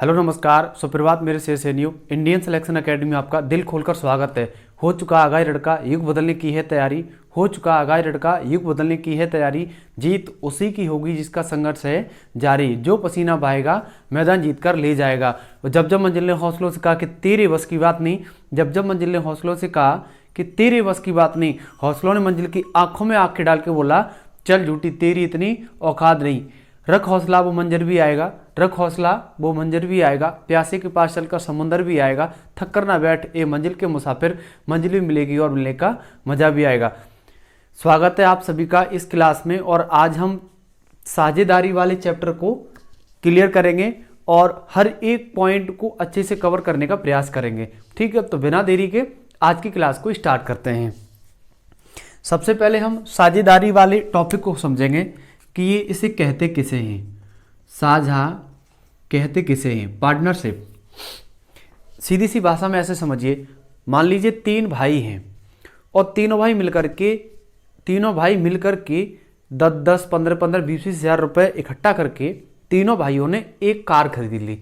Hello नमस्कार सुप्रभात मेरे से सैनियों। इंडियन सिलेक्शन एकेडमी में आपका दिल खोलकर स्वागत है। हो चुका आगाही लड़का, युग बदलने की है तैयारी। हो चुका आगाही लड़का, युग बदलने की है तैयारी। जीत उसी की होगी जिसका संघर्ष है जारी। जो पसीना बहाएगा मैदान जीत कर ले जाएगा। जब जब मंजिल ने हौसलों से कहा कि तेरे बस की बात नहीं, जब जब मंजिल ने हौसलों से कहा कि तेरे बस की बात नहीं, हौसलों ने मंजिल की आंखों में आंखें डाल के बोला चल झूठी तेरी इतनी औकात नहीं। रख हौसला वो मंजर भी आएगा, रख हौसला वो मंजर भी आएगा। प्यासे के पास चलकर समुंदर भी आएगा। थक कर ना बैठ ए मंजिल के मुसाफिर, मंजिल भी मिलेगी और मिलने का मजा भी आएगा। स्वागत है आप सभी का इस क्लास में। और आज हम साझेदारी वाले चैप्टर को क्लियर करेंगे और हर एक पॉइंट को अच्छे से कवर करने का प्रयास करेंगे। ठीक है, तो बिना देरी के आज की क्लास को स्टार्ट करते हैं। सबसे पहले हम साझेदारी वाले टॉपिक को समझेंगे कि ये इसे कहते किसे हैं। साझा कहते किसे हैं? पार्टनरशिप। सीधी सी भाषा में ऐसे समझिए, मान लीजिए तीन भाई हैं और तीनों भाई मिलकर के 10-10, 15-15, 20-20 हज़ार रुपये इकट्ठा करके तीनों भाइयों ने एक कार खरीद ली।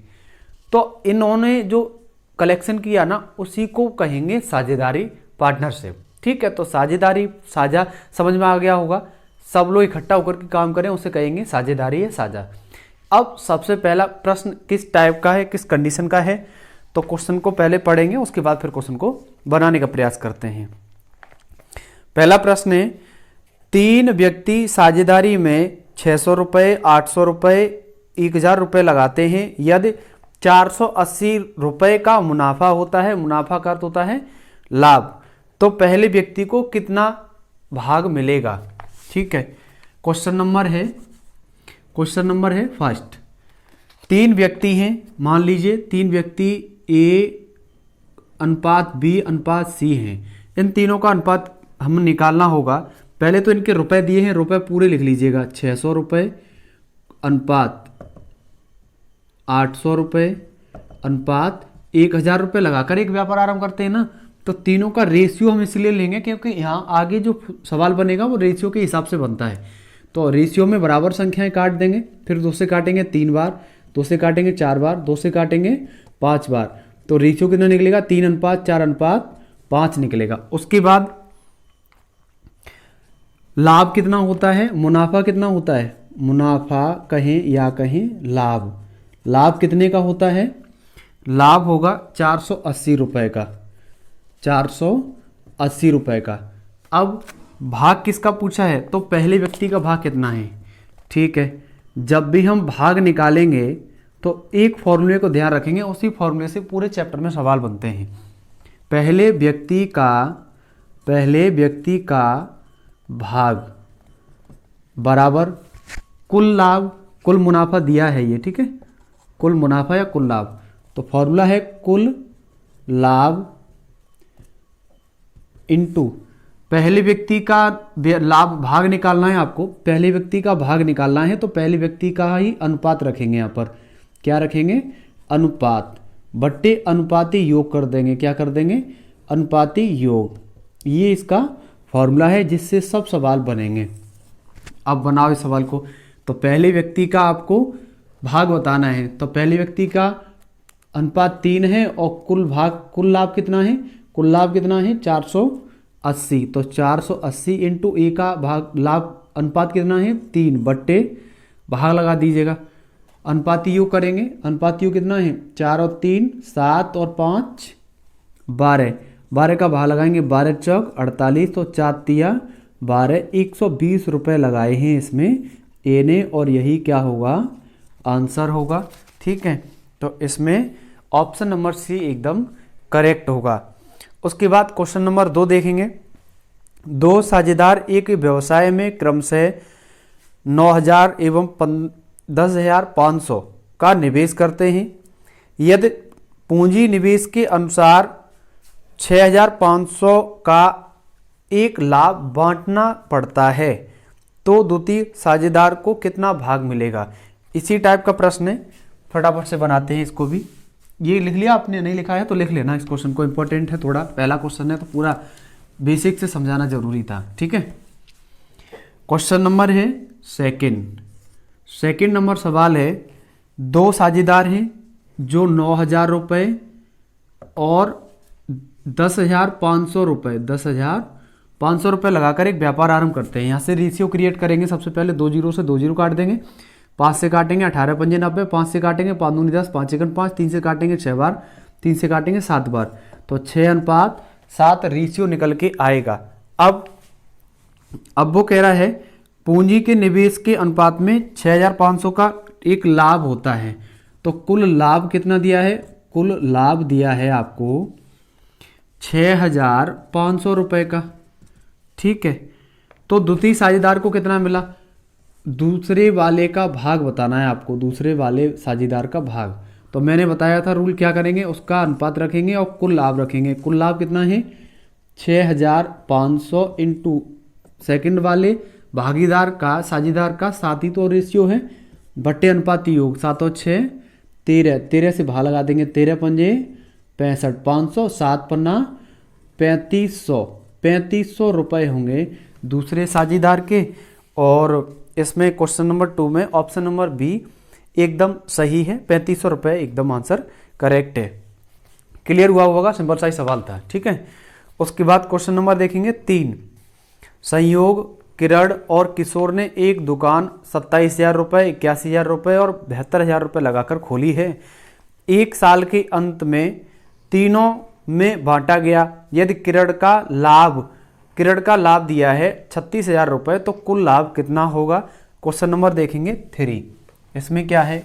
तो इन्होंने जो कलेक्शन किया ना, उसी को कहेंगे साझेदारी, पार्टनरशिप। ठीक है, तो साझेदारी, साझा समझ में आ गया होगा। सब लोग इकट्ठा होकर के काम करें उसे कहेंगे साझेदारी या साझा। अब सबसे पहला प्रश्न किस टाइप का है, किस कंडीशन का है, तो क्वेश्चन को पहले पढ़ेंगे, उसके बाद फिर क्वेश्चन को बनाने का प्रयास करते हैं। पहला प्रश्न है, तीन व्यक्ति साझेदारी में 600 रुपये, 800 रुपये, 1000 रुपये लगाते हैं। यदि 480 रुपये का मुनाफा होता है, मुनाफा का अर्थ होता है लाभ, तो पहले व्यक्ति को कितना भाग मिलेगा? ठीक है, क्वेश्चन नंबर है फर्स्ट। तीन व्यक्ति हैं, मान लीजिए तीन व्यक्ति ए अनुपात बी अनुपात सी हैं। इन तीनों का अनुपात हम निकालना होगा। पहले तो इनके रुपए दिए हैं, रुपए पूरे लिख लीजिएगा। 600 रुपये अनुपात 800 रुपये अनुपात 1000 रुपये लगाकर एक व्यापार आरंभ करते हैं ना। तो तीनों का रेशियो हम इसलिए लेंगे क्योंकि यहाँ आगे जो सवाल बनेगा वो रेशियो के हिसाब से बनता है। तो रेशियो में बराबर संख्याएं काट देंगे, फिर 2 से काटेंगे 3 बार, 2 से काटेंगे 4 बार, 2 से काटेंगे 5 बार। तो रेशियो कितना निकलेगा? 3:4:5 निकलेगा। उसके बाद लाभ कितना होता है, मुनाफा कितना होता है? मुनाफा कहें या कहें लाभ, लाभ कितने का होता है? लाभ होगा 480 रुपये का, 480 रुपये का। अब भाग किसका पूछा है, तो पहले व्यक्ति का भाग कितना है। ठीक है, जब भी हम भाग निकालेंगे तो एक फॉर्मूले को ध्यान रखेंगे, उसी फॉर्मूले से पूरे चैप्टर में सवाल बनते हैं। पहले व्यक्ति का भाग बराबर कुल लाभ, कुल मुनाफा दिया है ये। ठीक है, कुल मुनाफा या कुल लाभ, तो फॉर्मूला है कुल लाभ इनटू पहले व्यक्ति का लाभ। भाग निकालना है आपको, पहले व्यक्ति का भाग निकालना है, तो पहले व्यक्ति का ही अनुपात रखेंगे। यहाँ पर क्या रखेंगे? अनुपात बट्टे अनुपाती योग कर देंगे। क्या कर देंगे? अनुपाती योग। ये इसका फॉर्मूला है जिससे सब सवाल बनेंगे। अब बनाओ इस सवाल को। तो पहले व्यक्ति का आपको भाग बताना है, तो पहले व्यक्ति का अनुपात 3 है और कुल लाभ कितना है? कुल लाभ कितना है? 480। तो 480 इंटू ए का भाग लाभ अनुपात कितना है? 3 बट्टे भाग लगा दीजिएगा। अनुपाती योग करेंगे, अनुपाती योग कितना है? 4 और 3 7 और 5 12, 12 का भाग लगाएंगे, 12 चौक 48, तो 4 तिया 12, 120 रुपये लगाए हैं इसमें ए ने, और यही क्या होगा? आंसर होगा। ठीक है, तो इसमें ऑप्शन नंबर सी एकदम करेक्ट होगा। उसके बाद क्वेश्चन नंबर 2 देखेंगे। दो साझेदार एक व्यवसाय में क्रमशः 9000 एवं 10,500 का निवेश करते हैं। यदि पूंजी निवेश के अनुसार 6,500 का एक लाभ बांटना पड़ता है, तो द्वितीय साझेदार को कितना भाग मिलेगा? इसी टाइप का प्रश्न है, फटाफट से बनाते हैं इसको भी। ये लिख लिया आपने, नहीं लिखा है तो लिख लेना इस क्वेश्चन को, इंपॉर्टेंट है थोड़ा। पहला क्वेश्चन है तो पूरा बेसिक से समझाना जरूरी था। ठीक है, क्वेश्चन नंबर है सेकंड नंबर सवाल है, दो साझेदार हैं, जो 9,000 रुपये और 10,500 रुपये, 10,500 रुपये लगाकर एक व्यापार आरंभ करते हैं। यहाँ से रेशियो क्रिएट करेंगे। सबसे पहले 2 जीरो से 2 जीरो काट देंगे, 5 से काटेंगे 18 पंजे 90, 5 से काटेंगे 5 दूनी 10, 5 एकन 5, 3 से काटेंगे 6 बार, 3 से काटेंगे 7 बार, तो 6:7 रेशियो निकल के आएगा। अब वो कह रहा है पूंजी के निवेश के अनुपात में 6,500 का एक लाभ होता है, तो कुल लाभ कितना दिया है? कुल लाभ दिया है आपको 6,500 रुपये का, ठीक है। तो द्वितीय साझेदार को कितना मिला? दूसरे वाले का भाग बताना है आपको, दूसरे वाले साझेदार का भाग। तो मैंने बताया था रूल क्या करेंगे, उसका अनुपात रखेंगे और कुल लाभ रखेंगे। कुल लाभ कितना है? 6,500 इंटू सेकंड वाले भागीदार का, साझेदार का, साथ ही तो रेशियो है, बट्टे अनुपाती योग, 7 और 6 13, 13 से भाग लगा देंगे, 13 पंजे 65, 500, 7 पन्ना 3500, 3500 रुपये होंगे दूसरे साझेदार के। और इसमें क्वेश्चन नंबर 2 में ऑप्शन नंबर बी एकदम सही है, 3500 रुपये एकदम आंसर करेक्ट है। क्लियर हुआ होगा, सिंपल सा ही सवाल था, ठीक है। उसके बाद क्वेश्चन नंबर देखेंगे 3। संयोग किरण और किशोर ने एक दुकान 27,000 रुपये, 81,000 रुपये और 72,000 रुपये लगाकर खोली है। एक साल के अंत में तीनों में बांटा गया। यदि किरण का लाभ दिया है 36,000 रुपये, तो कुल लाभ कितना होगा? क्वेश्चन नंबर देखेंगे 3। इसमें क्या है,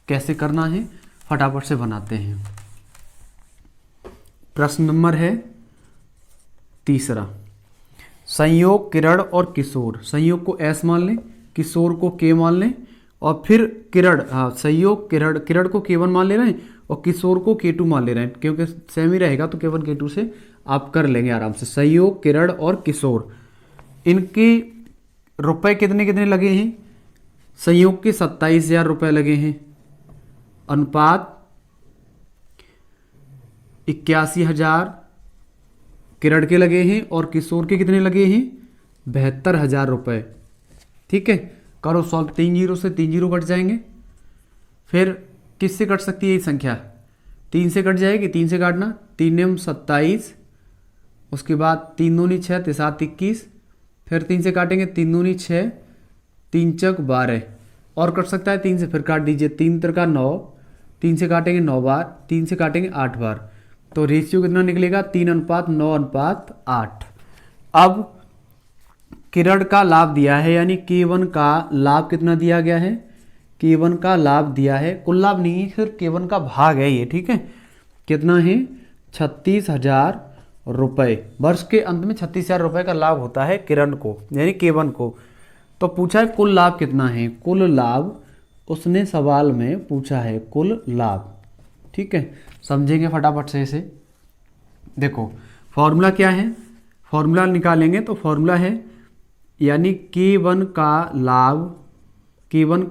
कैसे करना है, फटाफट से बनाते हैं। प्रश्न नंबर है 3। संयोग किरण और किशोर, संयोग को एस मान लें, किशोर को के मान लें, और फिर किरण, संयोग किरण को K1 मान ले रहे हैं और किशोर को K2 मान ले रहे हैं, क्योंकि सेम ही रहेगा तो K1 K2 से आप कर लेंगे आराम से। संयोग किरण और किशोर, इनके रुपए कितने कितने लगे हैं? संयोग के 27,000 रुपये लगे हैं, अनुपात 81,000 किरण के लगे हैं, और किशोर के कितने लगे हैं? 72,000 रुपये, ठीक है। करो सॉल्व, 3 जीरो से 3 जीरो कट जाएंगे। फिर किससे कट सकती है ये संख्या? 3 से कट जाएगी, 3 से काटना, 3 नेम 27, उसके बाद 3 दूनी 6, 7 21, फिर 3 से काटेंगे, 3 दूनी 6, 3 चक 12, और कट सकता है 3 से, फिर काट दीजिए, 3 त्रिका 9, 3 से काटेंगे 9 बार, 3 से काटेंगे 8 बार, तो रेशियो कितना निकलेगा? 3:9:8। अब किरण का लाभ दिया है, यानी K1 का लाभ कितना दिया गया है? K1 का लाभ दिया है, कुल लाभ नहीं है, सिर्फ K1 का भाग है ये, ठीक है। कितना है? 36,000 रुपये। वर्ष के अंत में 36,000 रुपये का लाभ होता है किरण को, यानी K1 को। तो पूछा है कुल लाभ कितना है? कुल लाभ उसने सवाल में पूछा है, कुल लाभ, ठीक है। समझेंगे फटाफट से इसे। देखो फॉर्मूला क्या है, फॉर्मूला निकालेंगे तो फॉर्मूला है, यानी K1 का लाभ, K1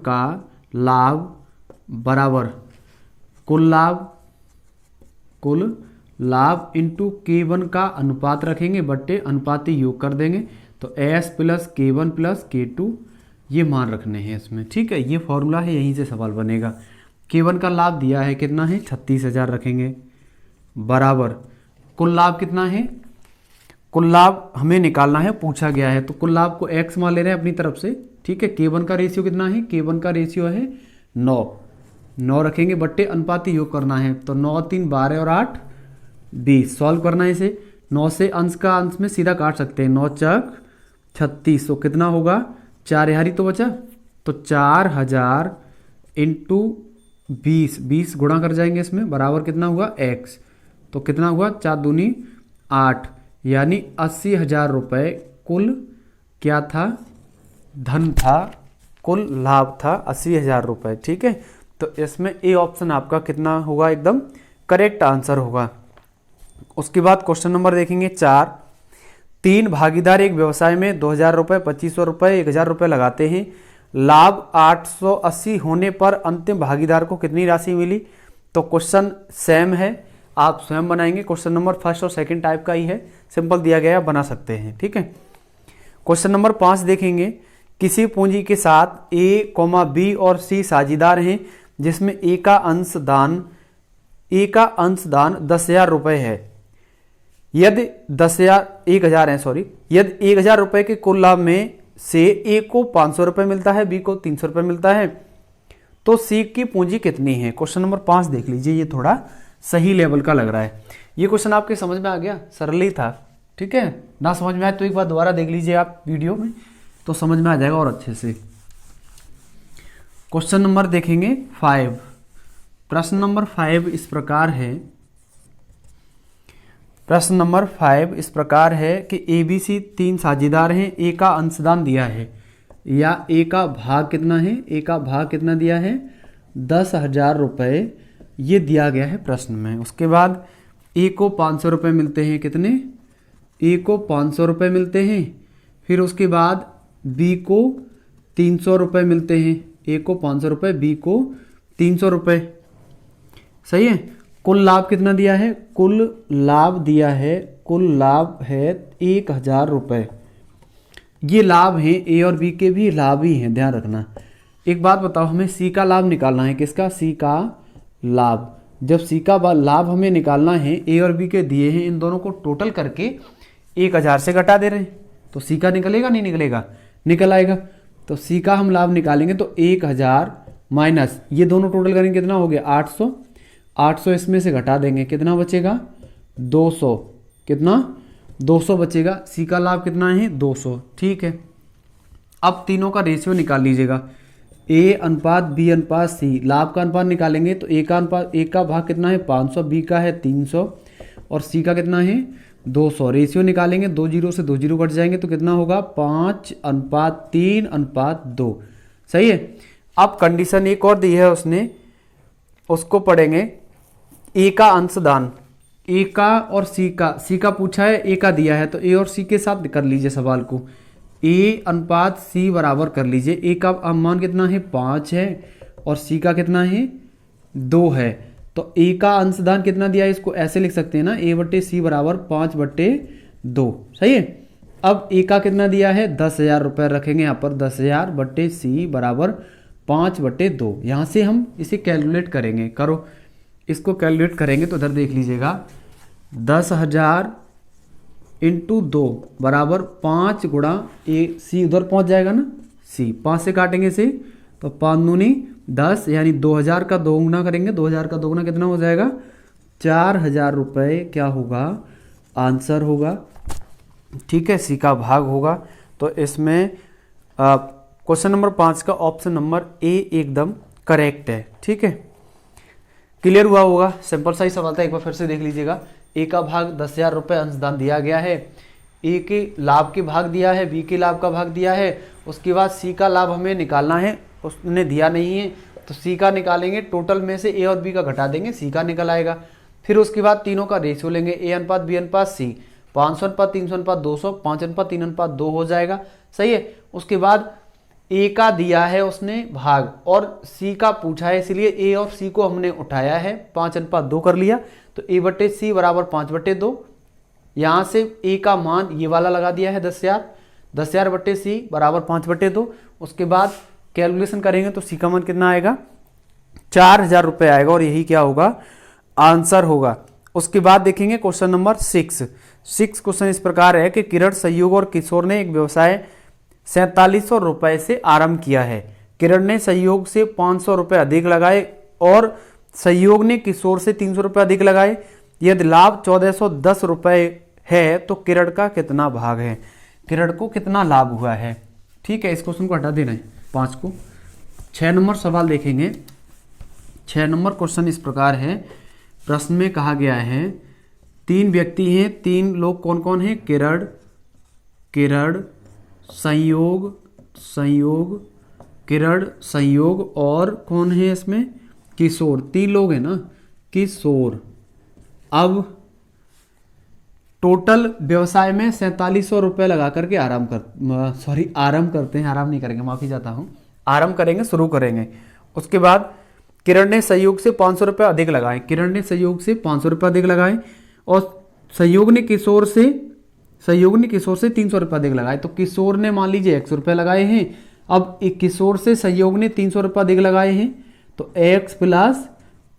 का लाभ बराबर कुल लाभ इंटू K1 का अनुपात रखेंगे, बट्टे अनुपाती योग कर देंगे, तो S plus K1 plus K2 ये मान रखने हैं इसमें, ठीक है। ये फॉर्मूला है, यहीं से सवाल बनेगा। K1 का लाभ दिया है कितना है? 36,000 रखेंगे, बराबर कुल लाभ कितना है? कुल लाभ हमें निकालना है, पूछा गया है, तो कुल लाभ को x मान ले रहे हैं अपनी तरफ से, ठीक है। K1 का रेशियो कितना है? K1 का रेशियो है 9 रखेंगे, बट्टे अनुपाती योग करना है, तो 9 3 12 और 8 20। सॉल्व करना है इसे, 9 से अंश का अंश में सीधा काट सकते हैं, 9 चक 36, तो कितना होगा? 4 यहाँ तो बचा, तो 4,000 इंटू 20 गुणा कर जाएंगे इसमें, बराबर कितना हुआ? x, तो कितना हुआ? 4 दूनी 8, यानी 80,000 रुपये कुल क्या था? धन था, कुल लाभ था 80,000 रुपये, ठीक है। तो इसमें ए ऑप्शन आपका कितना होगा? एकदम करेक्ट आंसर होगा। उसके बाद क्वेश्चन नंबर देखेंगे 4। 3 भागीदार एक व्यवसाय में 2,000 रुपये, 2,500 रुपये, 1,000 रुपये लगाते हैं। लाभ 880 होने पर अंतिम भागीदार को कितनी राशि मिली? तो क्वेश्चन सेम है, आप स्वयं बनाएंगे। क्वेश्चन नंबर फर्स्ट और सेकंड टाइप का ही है, सिंपल दिया गया, बना सकते हैं, ठीक है। क्वेश्चन नंबर 5 देखेंगे। किसी पूंजी के साथ A, B और C साझेदार हैं, जिसमें ए का अंशदान 10,000 रुपये है। यदि 1,000 है, यदि 1,000 रुपये के कुल लाभ में से ए को 500 रुपये मिलता है, बी को 300 रुपये मिलता है, तो सी की पूंजी कितनी है। क्वेश्चन नंबर 5 देख लीजिए, ये थोड़ा सही लेवल का लग रहा है। ये क्वेश्चन आपके समझ में आ गया, सरल ही था, ठीक है ना। समझ में आए तो एक बार दोबारा देख लीजिए आप वीडियो में, तो समझ में आ जाएगा और अच्छे से। क्वेश्चन नंबर देखेंगे 5। प्रश्न नंबर 5 इस प्रकार है। प्रश्न नंबर 5 इस प्रकार है कि ABC 3 साझेदार हैं। ए का अंशदान दिया है, या ए का भाग कितना है, ए का भाग कितना दिया है 10,000 रुपये, ये दिया गया है प्रश्न में। उसके बाद ए को 500 रुपये मिलते हैं, कितने, ए को 500 रुपये मिलते हैं। फिर उसके बाद बी को 300 रुपये मिलते हैं, ए को 500 रुपये, बी को 300 रुपये, सही है। कुल लाभ कितना दिया है, कुल लाभ दिया है, कुल लाभ है 1,000 रुपये। ये लाभ हैं, ए और बी के भी लाभ ही हैं, ध्यान रखना। एक बात बताओ, हमें सी का लाभ निकालना है, किसका, सी का लाभ। जब सी का लाभ हमें निकालना है, ए और बी के दिए हैं, इन दोनों को टोटल करके 1,000 से घटा दे रहे हैं, तो सी का निकलेगा नहीं निकलेगा, निकल आएगा। तो सी का हम लाभ निकालेंगे तो 1,000 माइनस ये दोनों टोटल करेंगे, कितना हो गया 800, 800 इसमें से घटा देंगे, कितना बचेगा 200, कितना 200 बचेगा। सी का लाभ कितना है 200, ठीक है। अब तीनों का रेशियो निकाल लीजिएगा, ए अनुपात बी अनुपात सी। लाभ का अनुपात निकालेंगे तो ए का अनुपात, ए का भाग कितना है 500, बी का है 300 और सी का कितना है 200। रेशियो निकालेंगे, 2 जीरो से 2 जीरो कट जाएंगे तो कितना होगा 5:3:2, सही है। अब कंडीशन एक और दी है उसने, उसको पढ़ेंगे। ए का अंशदान, ए का और सी का पूछा है, ए का दिया है तो ए और सी के साथ कर लीजिए सवाल को। ए अनुपात सी बराबर कर लीजिए, ए का मान कितना है 5 है और सी का कितना है 2 है, तो ए का अंशदान कितना दिया है, इसको ऐसे लिख सकते हैं ना, A/C बराबर 5/2, सही है। अब ए का कितना दिया है 10,000 रुपये, रखेंगे यहाँ पर 10,000/C बराबर 5/2। यहाँ से हम इसे कैलकुलेट करेंगे, करो इसको कैलकुलेट करेंगे तो इधर देख लीजिएगा, 10,000 × 2 बराबर 5 गुणा ए, सी उधर पहुँच जाएगा ना, सी 5 से काटेंगे से तो 5 दूनी 10, यानी 2,000 का 2 गुना करेंगे, 2,000 का 2 गुना कितना हो जाएगा 4,000 रुपये, क्या होगा आंसर होगा, ठीक है, सी का भाग होगा। तो इसमें क्वेश्चन नंबर 5 का ऑप्शन नंबर ए एकदम करेक्ट है, ठीक है। क्लियर हुआ होगा, सिंपल सा ही सवाल था, एक बार फिर से देख लीजिएगा। ए का भाग 10,000 रुपये अंशदान दिया गया है, ए के लाभ के भाग दिया है, बी के लाभ का भाग दिया है, उसके बाद सी का लाभ हमें निकालना है, उसने दिया नहीं है तो सी का निकालेंगे, टोटल में से ए और बी का घटा देंगे, सी का निकल आएगा। फिर उसके बाद तीनों का रेशियो लेंगे, ए अनुपात बी अनुपात सी, 500:300:200, 5:3:2 हो जाएगा, सही है। उसके बाद ए का दिया है उसने भाग और सी का पूछा है, इसलिए ए और सी को हमने उठाया है, 5:2 कर लिया, तो A/C बराबर 5/2। यहाँ से ए का मान ये वाला लगा दिया है 10,000, 10,000/C बराबर 5/2। उसके बाद कैलकुलेशन करेंगे तो सी का मान कितना आएगा 4,000 रुपये आएगा और यही क्या होगा आंसर होगा। उसके बाद देखेंगे क्वेश्चन नंबर 6। क्वेश्चन इस प्रकार है कि किरण, सहयोग और किशोर ने एक व्यवसाय 4,700 रुपये से आरंभ किया है। किरण ने सहयोग से 500 रुपये अधिक लगाए और सहयोग ने किशोर से 300 रुपये अधिक लगाए। यदि लाभ 1,410 रुपये है तो किरण का कितना भाग है, किरण को कितना लाभ हुआ है, ठीक है। इस क्वेश्चन को हटा देना है 5 को। 6 नंबर सवाल देखेंगे। 6 नंबर क्वेश्चन इस प्रकार है, प्रश्न में कहा गया है 3 व्यक्ति हैं, 3 लोग कौन कौन हैं, किरण, संयोग और कौन है इसमें किशोर, 3 लोग हैं ना, किशोर। अब टोटल व्यवसाय में 4,700 रुपये लगा करके आरंभ करते हैं, आराम नहीं करेंगे, माफी चाहता हूँ, आरंभ करेंगे, शुरू करेंगे। उसके बाद किरण ने सहयोग से 500 रुपये अधिक लगाए, किरण ने सहयोग से 500 रुपये अधिक लगाए और सहयोग ने किशोर से 300 रुपये अधिक लगाए। तो किशोर ने मान लीजिए 100 रुपये लगाए हैं, अब एक किशोर से सहयोग ने 300 रुपये अधिक लगाए हैं, तो x प्लस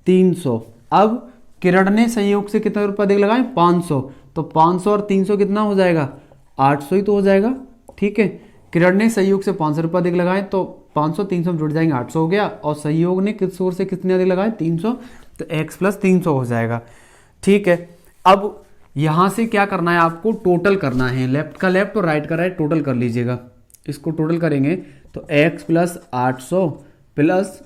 300। अब किरण ने संयोग से कितने रुपये अधिक लगाए, 500, तो 500 और 300 कितना हो जाएगा, 800 ही तो हो जाएगा। ठीक है, किरण ने संयोग से 500 रुपये अधिक लगाए तो 500 300 में जुड़ जाएंगे, 800 हो गया। और संयोग ने किशोर से कितने अधिक लगाए, 300, तो x प्लस 300 हो जाएगा। ठीक है, अब यहाँ से क्या करना है आपको, टोटल करना है, लेफ्ट का लेफ्ट और राइट का राइट टोटल कर लीजिएगा। इसको टोटल करेंगे तो x plus 800 plus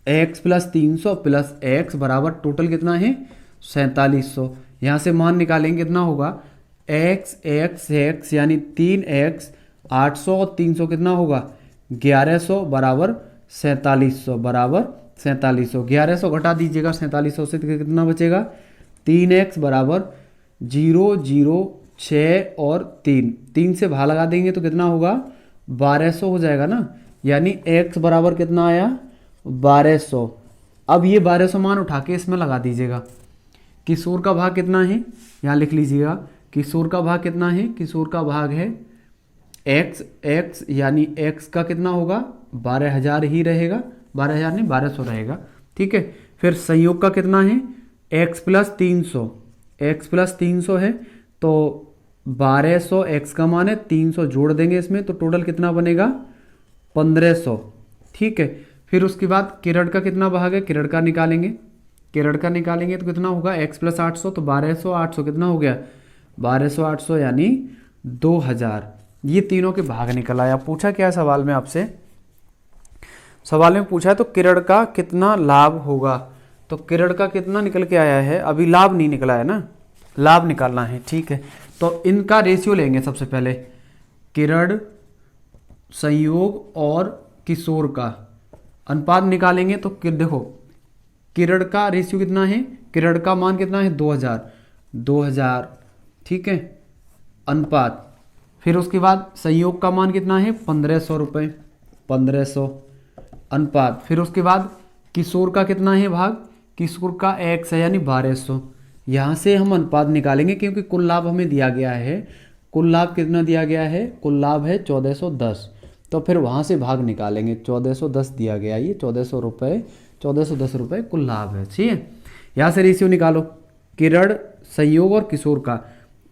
x plus 300 plus x बराबर टोटल कितना है, 4700। यहाँ से मान निकालेंगे कितना होगा, x x x यानी 3x, 800 और 300 कितना होगा, 1100 बराबर 4700 बराबर 4700। 1100 घटा दीजिएगा 4700 से, तो कितना बचेगा, 3x बराबर 0 0 6 और 3 से भाग लगा देंगे तो कितना होगा, 1200 हो जाएगा ना। यानी x बराबर कितना आया, 1200। अब ये 1200 मान उठा के इसमें लगा दीजिएगा। किशोर का भाग कितना है, यहाँ लिख लीजिएगा, किशोर का भाग कितना है, किशोर का भाग है x x यानी x का कितना होगा, 12,000 ही रहेगा, 12,000 नहीं 1200 रहेगा। ठीक है, फिर संयोग का कितना है, x प्लस 300, x प्लस 300 है तो 1200 x का मान है, 300 जोड़ देंगे इसमें तो टोटल कितना बनेगा, 1500। ठीक है, फिर उसके बाद किरण का कितना भाग है, किरण का निकालेंगे, किरण का निकालेंगे तो कितना होगा, x प्लस 800, तो 1200 800 कितना हो गया, 1200 800 यानी 2000। ये तीनों के भाग निकल आया। पूछा क्या है सवाल में आपसे, सवाल में पूछा है तो किरण का कितना लाभ होगा, तो किरण का कितना निकल के आया है, अभी लाभ नहीं निकला है ना, लाभ निकालना है। ठीक है, तो इनका रेशियो लेंगे सबसे पहले, किरण संयोग और किशोर का अनुपात निकालेंगे। तो देखो किरण का रेशियो कितना है, किरण का मान कितना है, 2000। ठीक है, अनुपात, फिर उसके बाद संयोग का मान कितना है, 1500 रुपये, 1500 अनुपात। फिर उसके बाद किशोर का कितना है भाग, किशोर का x है यानी 1200। यहाँ से हम अनुपात निकालेंगे क्योंकि कुल लाभ हमें दिया गया है, कुल लाभ कितना दिया गया है, कुल लाभ है 1410, तो फिर वहाँ से भाग निकालेंगे, 1410 दिया गया, ये 1400 रुपये, 1410 रुपये कुल लाभ है। ठीक है, यहाँ से रेशियो निकालो, किरण संयोग और किशोर का,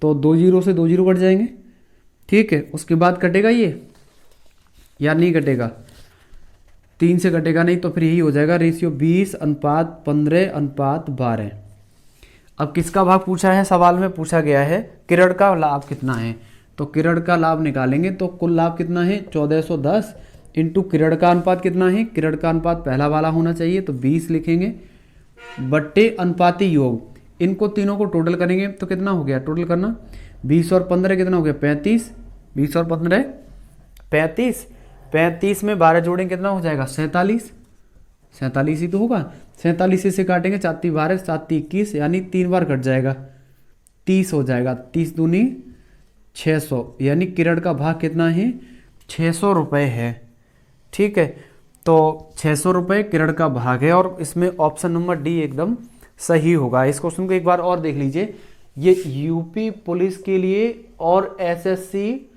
तो 2 0 से 2 0 कट जाएंगे। ठीक है, उसके बाद कटेगा ये या नहीं कटेगा, 3 से कटेगा नहीं, तो फिर यही हो जाएगा रेशियो 20:15:12। अब किसका भाग पूछा है, सवाल में पूछा गया है किरण का लाभ कितना है, तो किरण का लाभ निकालेंगे तो कुल लाभ कितना है, 1410 इंटू किरण का अनुपात कितना है, किरण का अनुपात पहला वाला होना चाहिए तो 20 लिखेंगे, बट्टे अनुपाती योग, इनको तीनों को टोटल करेंगे तो कितना हो गया, टोटल करना 20 और 15 कितना हो गया, 35, 20 और 15 35, 35 में 12 जोड़ेंगे कितना हो जाएगा, 47, 47 ही तो होगा, 47 से काटेंगे 4 12 7 21 यानी 3 बार कट जाएगा, 30 हो जाएगा, 30 दूनी 600, यानी किरण का भाग कितना है, 600 रुपये है। ठीक है, तो 600 रुपये किरण का भाग है और इसमें ऑप्शन नंबर डी एकदम सही होगा। इस क्वेश्चन को एक बार और देख लीजिए, ये यूपी पुलिस के लिए और एसएससी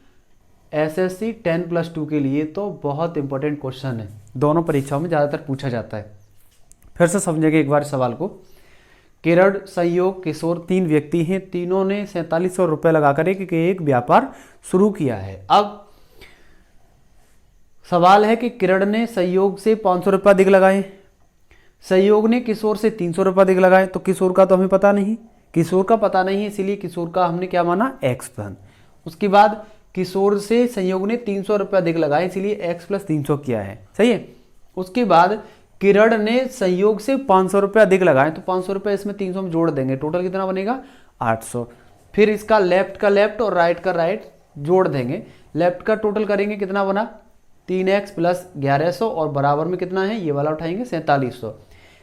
10+2 के लिए तो बहुत इंपॉर्टेंट क्वेश्चन है, दोनों परीक्षाओं में ज़्यादातर पूछा जाता है। फिर से समझेंगे एक बार सवाल को, किरण संयोग किशोर 3 व्यक्ति हैं, तीनों ने 4700 रुपये लगाकर एक व्यापार शुरू किया है। अब सवाल है कि किरण ने संयोग से 500 रुपये अधिक लगाए, संयोग ने किशोर से 300 रुपये अधिक लगाए, तो किशोर का तो हमें पता नहीं, किशोर का पता नहीं है, इसीलिए किशोर का हमने क्या माना, x धन। उसके बाद किशोर से संयोग ने 300 रुपये अधिक लगाए, इसीलिए x प्लस 300 किया है, सही है। उसके बाद किरण ने संयोग से 500 रुपये अधिक लगाए, तो 500 रुपये इसमें 300 में जोड़ देंगे, टोटल कितना बनेगा, 800। फिर इसका लेफ्ट का लेफ्ट और राइट का राइट जोड़ देंगे, लेफ्ट का टोटल करेंगे कितना बना, 3x प्लस 1100 और बराबर में कितना है, ये वाला उठाएंगे 4700।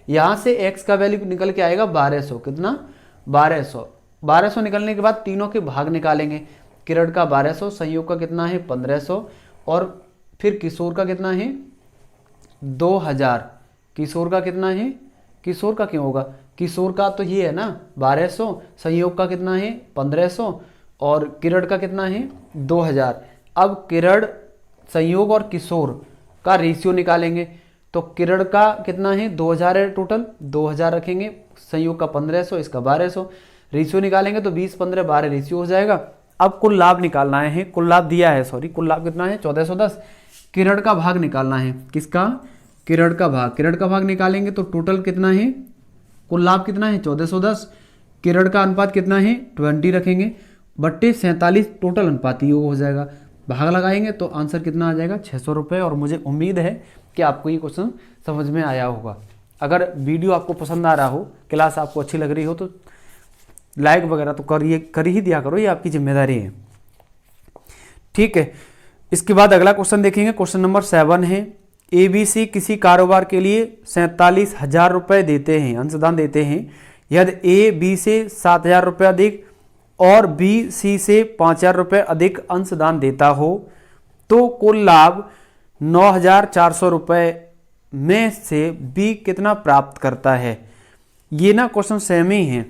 यहाँ से x का वैल्यू निकल के आएगा 1200, कितना 1200। 1200 निकलने के बाद तीनों के भाग निकालेंगे, किरण का 1200, संयोग का कितना है 1500 और फिर किशोर का कितना है 2000। किशोर का कितना है, किशोर का क्यों होगा, किशोर का तो ये है ना 1200, संयोग का कितना है 1500 और किरण का कितना है 2000। अब किरण संयोग और किशोर का रेशियो निकालेंगे, तो किरण का कितना है 2000 है, टोटल 2000 रखेंगे, संयोग का 1500, इसका 1200, रेशियो निकालेंगे तो 20 15 12 रेशियो हो जाएगा। अब कुल लाभ निकालना है, कुल लाभ दिया है, सॉरी कुल लाभ कितना है 1410, किरण का भाग निकालना है, किसका, किरण का भाग, किरण का भाग निकालेंगे तो टोटल कितना है, कुल लाभ कितना है 1410, किरण का अनुपात कितना है 20 रखेंगे, बट्टे 47 टोटल अनुपात योग हो जाएगा, भाग लगाएंगे तो आंसर कितना आ जाएगा 600 रुपये। और मुझे उम्मीद है कि आपको ये क्वेश्चन समझ में आया होगा। अगर वीडियो आपको पसंद आ रहा हो, क्लास आपको अच्छी लग रही हो तो लाइक वगैरह तो कर ही दिया करो, ये आपकी जिम्मेदारी है, ठीक है। इसके बाद अगला क्वेश्चन देखेंगे, क्वेश्चन नंबर 7 है, ABC किसी कारोबार के लिए 47,000 रुपये देते हैं, अंशदान देते हैं, यदि A B से 7,000 रुपये अधिक और B C से 5,000 रुपये अधिक अंशदान देता हो तो कुल लाभ 9,400 रुपये में से B कितना प्राप्त करता है। ये ना क्वेश्चन सेम ही है,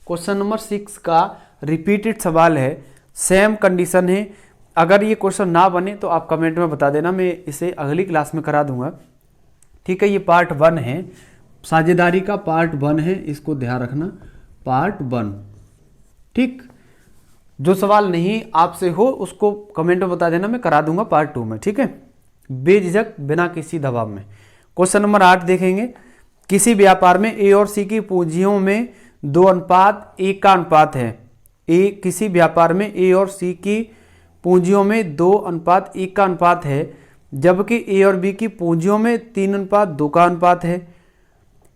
क्वेश्चन नंबर 6 का रिपीटेड सवाल है, सेम कंडीशन है। अगर ये क्वेश्चन ना बने तो आप कमेंट में बता देना, मैं इसे अगली क्लास में करा दूंगा, ठीक है। ये पार्ट 1 है, साझेदारी का पार्ट 1 है, इसको ध्यान रखना, पार्ट 1, ठीक। जो सवाल नहीं आपसे हो उसको कमेंट में बता देना, मैं करा दूंगा पार्ट 2 में, ठीक है, बेझिझक बिना किसी दबाव में। क्वेश्चन नंबर 8 देखेंगे, किसी व्यापार में A और C की पूंजियों में 2:1 का अनुपात है। किसी व्यापार में A और C की पूंजियों में 2:1 का अनुपात है, जबकि A और B की पूंजियों में 3:2 का अनुपात है।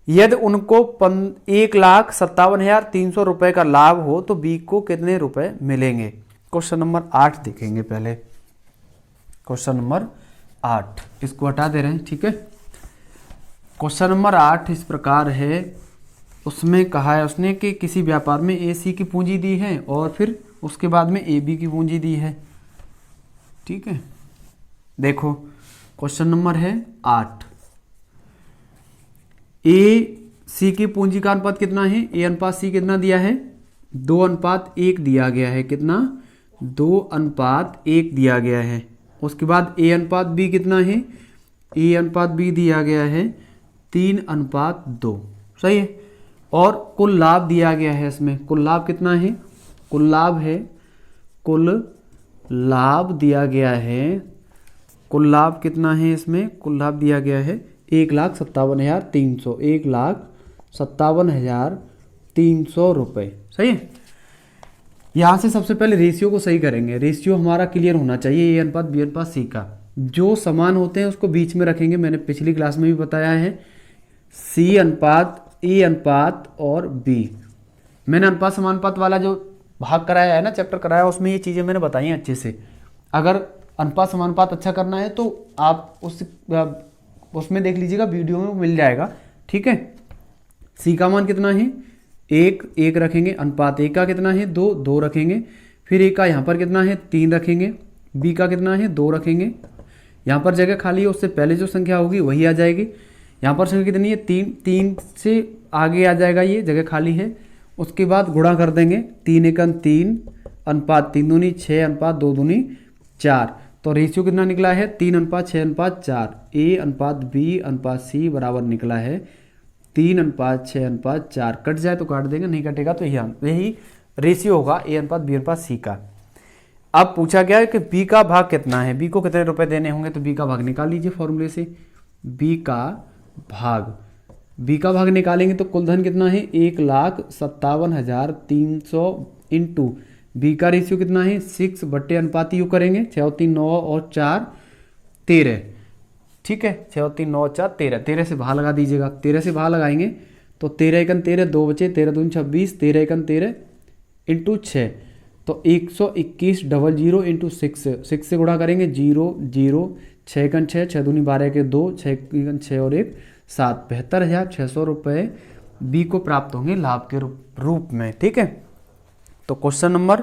यदि उनको 1,57,300 रुपये का लाभ हो तो B को कितने रुपए मिलेंगे। क्वेश्चन नंबर 8 देखेंगे पहले, क्वेश्चन नंबर 8, इसको हटा दे रहे हैं, ठीक है। क्वेश्चन नंबर 8 इस प्रकार है, उसमें कहा है उसने कि किसी व्यापार में AC की पूंजी दी है और फिर उसके बाद में AB की पूंजी दी है, ठीक है। देखो क्वेश्चन नंबर है 8, AC की पूंजी का अनुपात कितना है, A/C कितना दिया है 2:1 दिया गया है, कितना 2:1 दिया गया है। उसके बाद A/B कितना है, A/B दिया गया है 3:2, सही है। और कुल लाभ दिया गया है, इसमें कुल लाभ कितना है, कुल लाभ है, कुल लाभ दिया गया है, कुल लाभ कितना है, इसमें कुल लाभ दिया गया है 1,57,300, 1,57,300 रुपये, सही है। यहाँ से सबसे पहले रेशियो को सही करेंगे, रेशियो हमारा क्लियर होना चाहिए A/B/C का, जो समान होते हैं उसको बीच में रखेंगे, मैंने पिछली क्लास में भी बताया है, C/A और B। मैंने अनुपात समानुपात वाला जो भाग कराया है ना, चैप्टर कराया, उसमें ये चीज़ें मैंने बताई हैं अच्छे से। अगर अनुपात समानुपात अच्छा करना है तो आप उसमें देख लीजिएगा, वीडियो में मिल जाएगा, ठीक है। C का मान कितना है 1 रखेंगे, अनुपात A का कितना है 2 रखेंगे, फिर A का यहाँ पर कितना है 3 रखेंगे, B का कितना है 2 रखेंगे, यहाँ पर जगह खाली है, उससे पहले जो संख्या होगी वही आ जाएगी। यहाँ पर संख्या कितनी है 3 से आगे आ जाएगा, ये जगह खाली है। उसके बाद गुणा कर देंगे, 3×3 अनुपात 3 दूनी 6 अनुपात 2 दूनी 4, तो रेशियो कितना निकला है 3:6:4। A/B/C बराबर निकला है 3:6:4। कट जाए तो काट देंगे, नहीं कटेगा तो यही रेशियो होगा A/B/C का। अब पूछा गया है कि B का भाग कितना है, B को कितने रुपए देने होंगे, तो B का भाग निकाल लीजिए फॉर्मूले से। B का भाग निकालेंगे तो कुल धन कितना है 1,57,300 इंटू B का रेशियो कितना है 6 बट्टे अनुपात योग करेंगे, 6 और 3 9 और 4 13, ठीक है। 6 और 3 9 और 4 13, 13 से भाग लगा दीजिएगा, 13 से भाग लगाएंगे तो 13×13 2 बचे, 13×2 26, 13×13 इंटू 6, तो 121,000 इंटू 6 से गुणा करेंगे 0 0, 6×6 6 दूनी 12 के 2, 6 और 1 7, 72,600 रुपये B को प्राप्त होंगे लाभ के रूप में, ठीक है। तो क्वेश्चन नंबर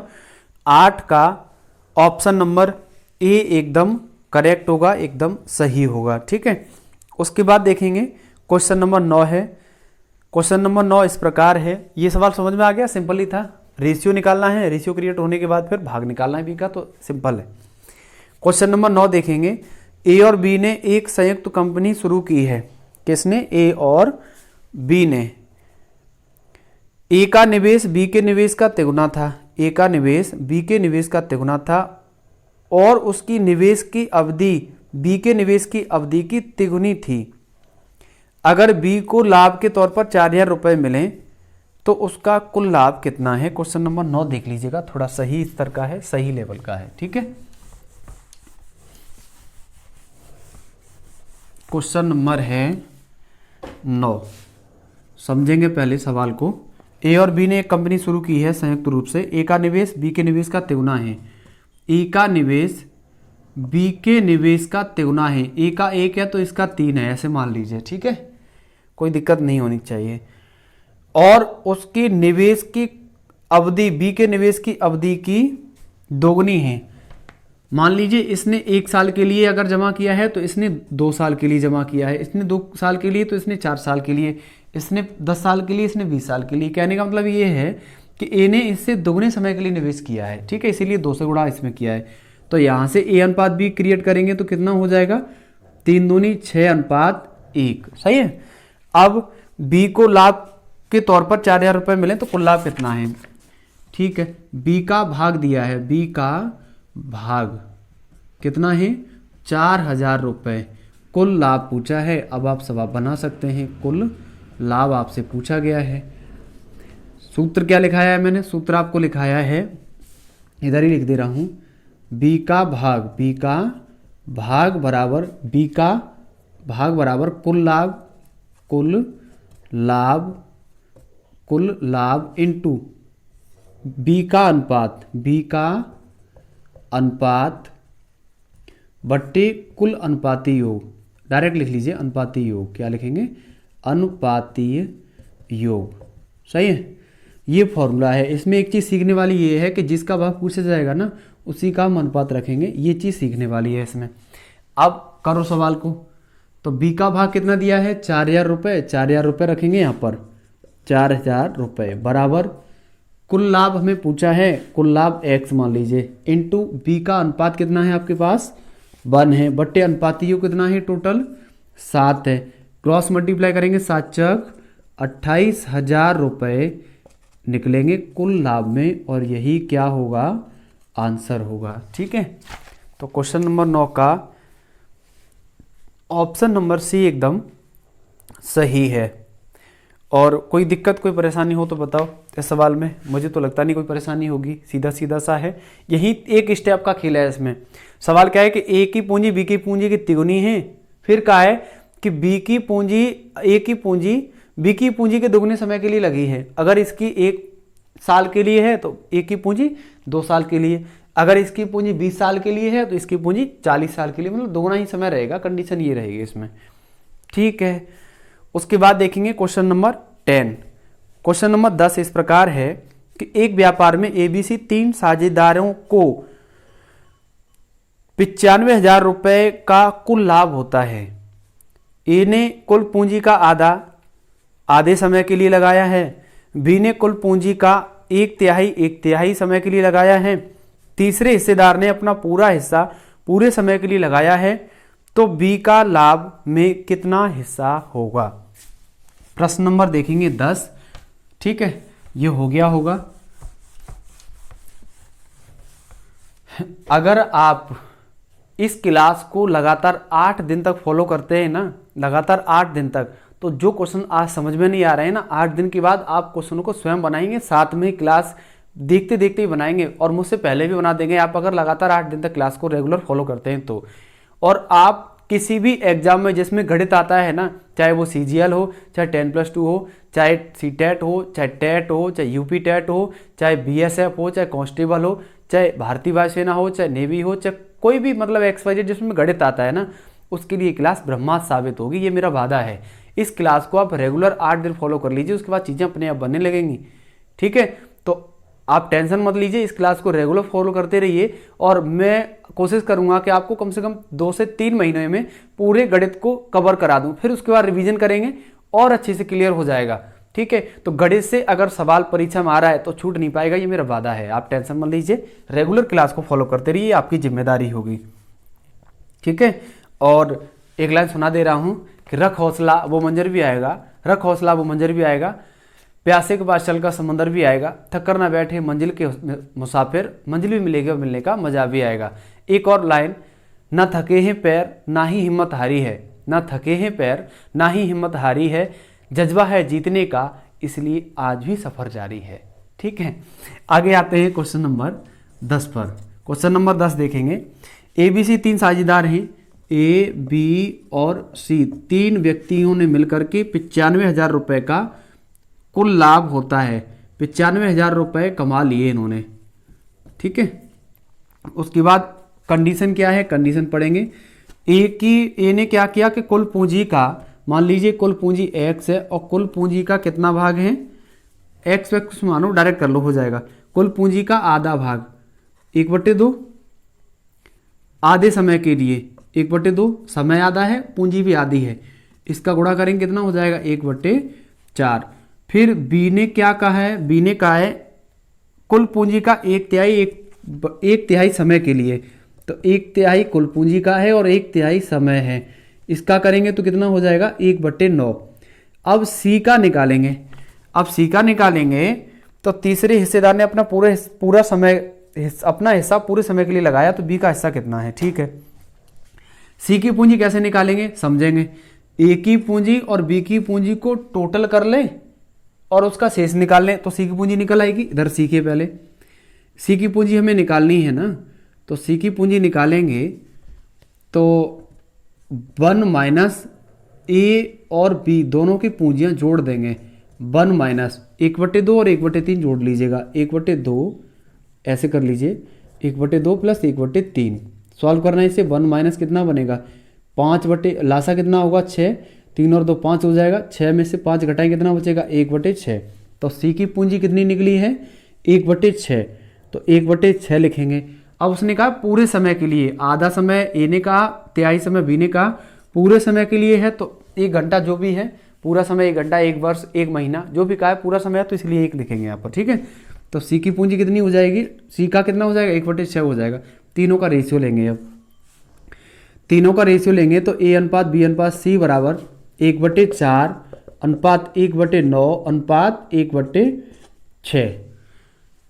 8 का ऑप्शन नंबर A एकदम करेक्ट होगा, एकदम सही होगा, ठीक है। उसके बाद देखेंगे क्वेश्चन नंबर 9 है। क्वेश्चन नंबर 9 इस प्रकार है, ये सवाल समझ में आ गया, सिंपल ही था। रेशियो निकालना है, रेशियो क्रिएट होने के बाद फिर भाग निकालना है B का, तो सिंपल है। क्वेश्चन नंबर 9 देखेंगे, ए और बी ने एक संयुक्त कंपनी शुरू की है। किसने? ए और बी ने। ए का निवेश बी के निवेश का तिगुना था। ए का निवेश बी के निवेश का तिगुना था और उसकी निवेश की अवधि बी के निवेश की अवधि की तिगुनी थी। अगर बी को लाभ के तौर पर 4000 रुपये मिले तो उसका कुल लाभ कितना है? क्वेश्चन नंबर 9 देख लीजिएगा, थोड़ा सही स्तर का है, सही लेवल का है। ठीक है, क्वेश्चन नंबर है 9। समझेंगे पहले सवाल को। ए और बी ने एक कंपनी शुरू की है संयुक्त रूप से। ए का निवेश बी के निवेश का तिगुना है। ए का निवेश बी के निवेश का तिगुना है। ए का 1 है तो इसका 3 है, ऐसे मान लीजिए। ठीक है, कोई दिक्कत नहीं होनी चाहिए। और उसकी निवेश की अवधि बी के निवेश की अवधि की दोगुनी है। मान लीजिए इसने 1 साल के लिए अगर जमा किया है तो इसने 2 साल के लिए जमा किया है, इसने 2 साल के लिए तो इसने 4 साल के लिए, इसने 10 साल के लिए, इसने 20 साल के लिए। कहने का मतलब ये है कि ए ने इससे दोगुने समय के लिए निवेश किया है। ठीक है, इसीलिए 2 से गुणा इसमें किया है। तो यहाँ से ए अनुपात बी क्रिएट करेंगे तो कितना हो जाएगा? 3 दूनी 6 अनुपात 1। सही है। अब बी को लाभ के तौर पर 4000 रुपये मिले तो कुल लाभ कितना है? ठीक है, बी का भाग दिया है, बी का भाग कितना है? 4000 रुपये। कुल लाभ पूछा है। अब आप सवाल बना सकते हैं, कुल लाभ आपसे पूछा गया है। सूत्र क्या लिखाया है मैंने? सूत्र आपको लिखाया है, इधर ही लिख दे रहा हूं, बी का भाग, बी का भाग बराबर, बी का भाग बराबर कुल लाभ, कुल लाभ, कुल लाभ इंटू बी का अनुपात, बी का अनुपात बट्टे कुल अनुपाती योग। डायरेक्ट लिख लीजिए अनुपाती योग। क्या लिखेंगे? अनुपातीय योग। सही है, ये फॉर्मूला है। इसमें एक चीज़ सीखने वाली ये है कि जिसका भाग पूछा जाएगा ना उसी का हम अनुपात रखेंगे। ये चीज़ सीखने वाली है इसमें। अब करो सवाल को। तो बी का भाग कितना दिया है? 4000 रुपये। 4000 रुपये रखेंगे यहाँ पर, 4000 रुपये बराबर कुल लाभ हमें पूछा है, कुल लाभ x मान लीजिए, इंटू बी का अनुपात कितना है आपके पास? 1 है, बट्टे अनुपाती योग कितना है? टोटल 7 है। क्रॉस मल्टीप्लाई करेंगे, 7 चक 28,000 रुपये निकलेंगे कुल लाभ में, और यही क्या होगा? आंसर होगा। ठीक है, तो क्वेश्चन नंबर 9 का ऑप्शन नंबर सी एकदम सही है। और कोई दिक्कत, कोई परेशानी हो तो बताओ इस सवाल में। मुझे तो लगता नहीं कोई परेशानी होगी, सीधा सीधा सा है। यही एक स्टेप का खेल है इसमें। सवाल क्या है कि ए की पूंजी बी की पूंजी की तिगुनी है। फिर कहा है कि बी की पूंजी ए की पूंजी बी की पूंजी के दोगुने समय के लिए लगी है। अगर इसकी 1 साल के लिए है तो ए की पूंजी 2 साल के लिए, अगर इसकी पूंजी 20 साल के लिए है तो इसकी पूंजी 40 साल के लिए, मतलब दोगुना ही समय रहेगा। कंडीशन ये रहेगी इसमें। ठीक है, उसके बाद देखेंगे क्वेश्चन नंबर 10। क्वेश्चन नंबर 10 इस प्रकार है कि एक व्यापार में एबीसी 3 साझेदारों को 95,000 रुपये का कुल लाभ होता है। ए ने कुल पूंजी का आधे समय के लिए लगाया है। बी ने कुल पूंजी का 1/3 समय के लिए लगाया है। तीसरे हिस्सेदार ने अपना पूरा हिस्सा पूरे समय के लिए लगाया है। तो बी का लाभ में कितना हिस्सा होगा? प्रश्न नंबर देखेंगे 10। ठीक है, ये हो गया होगा। अगर आप इस क्लास को लगातार 8 दिन तक फॉलो करते हैं ना, लगातार 8 दिन तक, तो जो क्वेश्चन आज समझ में नहीं आ रहे हैं ना, 8 दिन के बाद आप क्वेश्चनों को स्वयं बनाएंगे, साथ में क्लास देखते देखते ही बनाएंगे, और मुझसे पहले भी बना देंगे आप अगर लगातार 8 दिन तक क्लास को रेगुलर फॉलो करते हैं तो। और आप किसी भी एग्जाम में जिसमें गणित आता है ना, चाहे वो CGL हो, चाहे 10+2 हो, चाहे CTET हो, चाहे टेट हो, चाहे UP टेट हो, चाहे BSF हो, चाहे कांस्टेबल हो, चाहे भारतीय वायुसेना हो, चाहे नेवी हो, चाहे कोई भी मतलब XYZ जिसमें गणित आता है ना, उसके लिए क्लास ब्रह्मास्त्र साबित होगी। ये मेरा वादा है। इस क्लास को आप रेगुलर 8 दिन फॉलो कर लीजिए, उसके बाद चीज़ें अपने आप बनने लगेंगी। ठीक है, तो आप टेंशन मत लीजिए, इस क्लास को रेगुलर फॉलो करते रहिए, और मैं कोशिश करूंगा कि आपको कम से कम 2 से 3 महीने में पूरे गणित को कवर करा दूं। फिर उसके बाद रिवीजन करेंगे और अच्छे से क्लियर हो जाएगा। ठीक है, तो गणित से अगर सवाल परीक्षा में आ रहा है तो छूट नहीं पाएगा, ये मेरा वादा है। आप टेंशन मत लीजिए, रेगुलर क्लास को फॉलो करते रहिए, आपकी जिम्मेदारी होगी। ठीक है, और एक लाइन सुना दे रहा हूँ कि रख हौसला वो मंजर भी आएगा, रख हौसला वो मंजर भी आएगा, प्यासे के पास चल का समंदर भी आएगा, थक कर ना बैठे मंजिल के मुसाफिर, मंजिल भी मिलेगी और मिलने का मजा भी आएगा। एक और लाइन, ना थके हैं पैर ना ही हिम्मत हारी है, ना थके हैं पैर ना ही हिम्मत हारी है, जज्बा है जीतने का इसलिए आज भी सफर जारी है। ठीक है, आगे आते हैं क्वेश्चन नंबर 10 पर। क्वेश्चन नंबर 10 देखेंगे। ABC 3 साझेदार हैं, A, B और C 3 व्यक्तियों ने मिलकर के 95,000 रुपये का कुल लाभ होता है। 95,000 रुपये कमा लिए इन्होंने। ठीक है, उसके बाद कंडीशन क्या है, कंडीशन पढ़ेंगे। ए ने क्या किया कि कुल पूंजी का, मान लीजिए कुल पूंजी X है और कुल पूंजी का कितना भाग है, X मानो डायरेक्ट कर लो हो जाएगा। कुल पूंजी का आधा भाग 1/2 आधे समय के लिए, 1/2 समय आधा है, पूंजी भी आधी है, इसका गुणा करेंगे कितना हो जाएगा 1/4। फिर बी ने क्या कहा है, बी ने कहा है कुल पूंजी का 1/3 समय के लिए, तो 1/3 कुल पूंजी का है और 1/3 समय है, इसका करेंगे तो कितना हो जाएगा 1/9। अब सी का निकालेंगे, अब सी का निकालेंगे तो तीसरे हिस्सेदार ने अपना पूरा समय अपना हिस्सा पूरे समय के लिए लगाया, तो बी का हिस्सा कितना है। ठीक है, सी की पूंजी कैसे निकालेंगे समझेंगे। ए की पूंजी और बी की पूंजी को टोटल कर ले और उसका शेष निकाल लें तो सी की पूंजी निकल आएगी। इधर सीखिए, पहले सी की पूंजी हमें निकालनी है ना, तो सी की पूंजी निकालेंगे तो 1 माइनस ए और बी दोनों की पूंजियां जोड़ देंगे। 1 माइनस 1/2 और 1/3 जोड़ लीजिएगा, 1/2 ऐसे कर लीजिए, 1/2 प्लस 1/3 सॉल्व करना है इसे। 1 माइनस कितना बनेगा 5 लासा कितना होगा 6, 3 और 2 5 हो जाएगा, 6 में से 5 घटाएं कितना बचेगा 1/6। तो सी की पूंजी कितनी निकली है 1/6, तो 1/6 लिखेंगे। अब उसने कहा पूरे समय के लिए, आधा समय ए ने कहा, तिहाई समय बी ने कहा, पूरे समय के लिए है तो 1 घंटा जो भी है, पूरा समय 1 घंटा, 1 वर्ष, 1 महीना, जो भी कहा है पूरा समय है तो इसलिए 1 लिखेंगे यहाँ पर। ठीक है, तो सी की पूंजी कितनी हो जाएगी, सी का कितना हो जाएगा 1/6 हो जाएगा। तीनों का रेशियो लेंगे, अब तीनों का रेशियो लेंगे तो ए अनुपात बी अनुपात सी बराबर 1/4 अनुपात 1/9 अनुपात 1/6।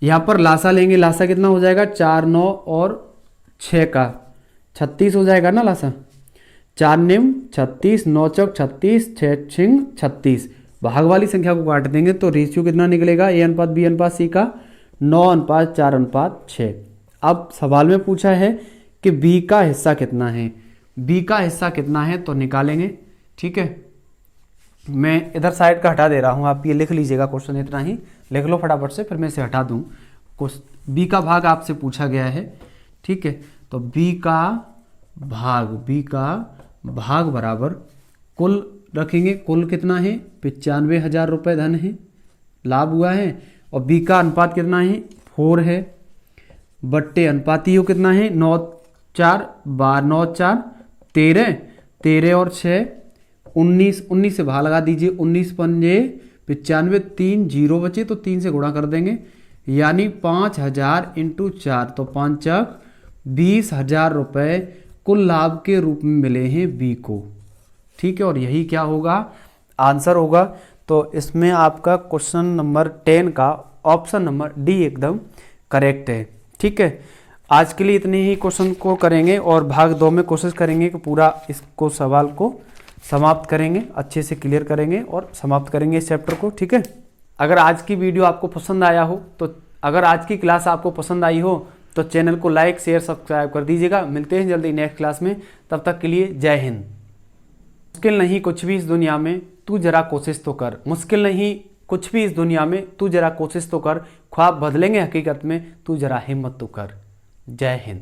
यहाँ पर लासा लेंगे, लासा कितना हो जाएगा 4, 9 और 6 का 36 हो जाएगा ना लासा, 4 निम 36, 9 चौक 36, 6 छिंग 36। भाग वाली संख्या को काट देंगे तो रेशियो कितना निकलेगा ए अनुपात बी अनुपात सी का 9:4:6। अब सवाल में पूछा है कि बी का हिस्सा कितना है, बी का हिस्सा कितना है तो निकालेंगे। ठीक है, मैं इधर साइड का हटा दे रहा हूं, आप ये लिख लीजिएगा, क्वेश्चन इतना ही लिख लो फटाफट से, फिर मैं इसे हटा दूं। बी का भाग आपसे पूछा गया है। ठीक है, तो बी का भाग बराबर कुल रखेंगे, कुल कितना है 95,000 रुपये धन है, लाभ हुआ है, और बी का अनुपात कितना है 4 है, बट्टे अनुपातीय कितना है 9 4 12 9 4 13, 13 और 6 19, 19 से भाग लगा दीजिए, 19 पंजे 95, 3 0 बचे तो 3 से गुणा कर देंगे, यानी 5,000 × 4 तो 5 20,000 रुपये कुल लाभ के रूप में मिले हैं बी को। ठीक है, और यही क्या होगा आंसर होगा। तो इसमें आपका क्वेश्चन नंबर 10 का ऑप्शन नंबर डी एकदम करेक्ट है। ठीक है, आज के लिए इतने ही क्वेश्चन को करेंगे और भाग 2 में कोशिश करेंगे कि पूरा इसको सवाल को समाप्त करेंगे, अच्छे से क्लियर करेंगे और समाप्त करेंगे इस चैप्टर को। ठीक है, अगर आज की वीडियो आपको पसंद आया हो तो, अगर आज की क्लास आपको पसंद आई हो तो चैनल को लाइक शेयर सब्सक्राइब कर दीजिएगा। मिलते हैं जल्दी नेक्स्ट क्लास में, तब तक के लिए जय हिंद। मुश्किल नहीं कुछ भी इस दुनिया में, तू जरा कोशिश तो कर। मुश्किल नहीं कुछ भी इस दुनिया में, तू जरा कोशिश तो कर। ख्वाब बदलेंगे हकीकत में, तू जरा हिम्मत तो कर। जय हिंद।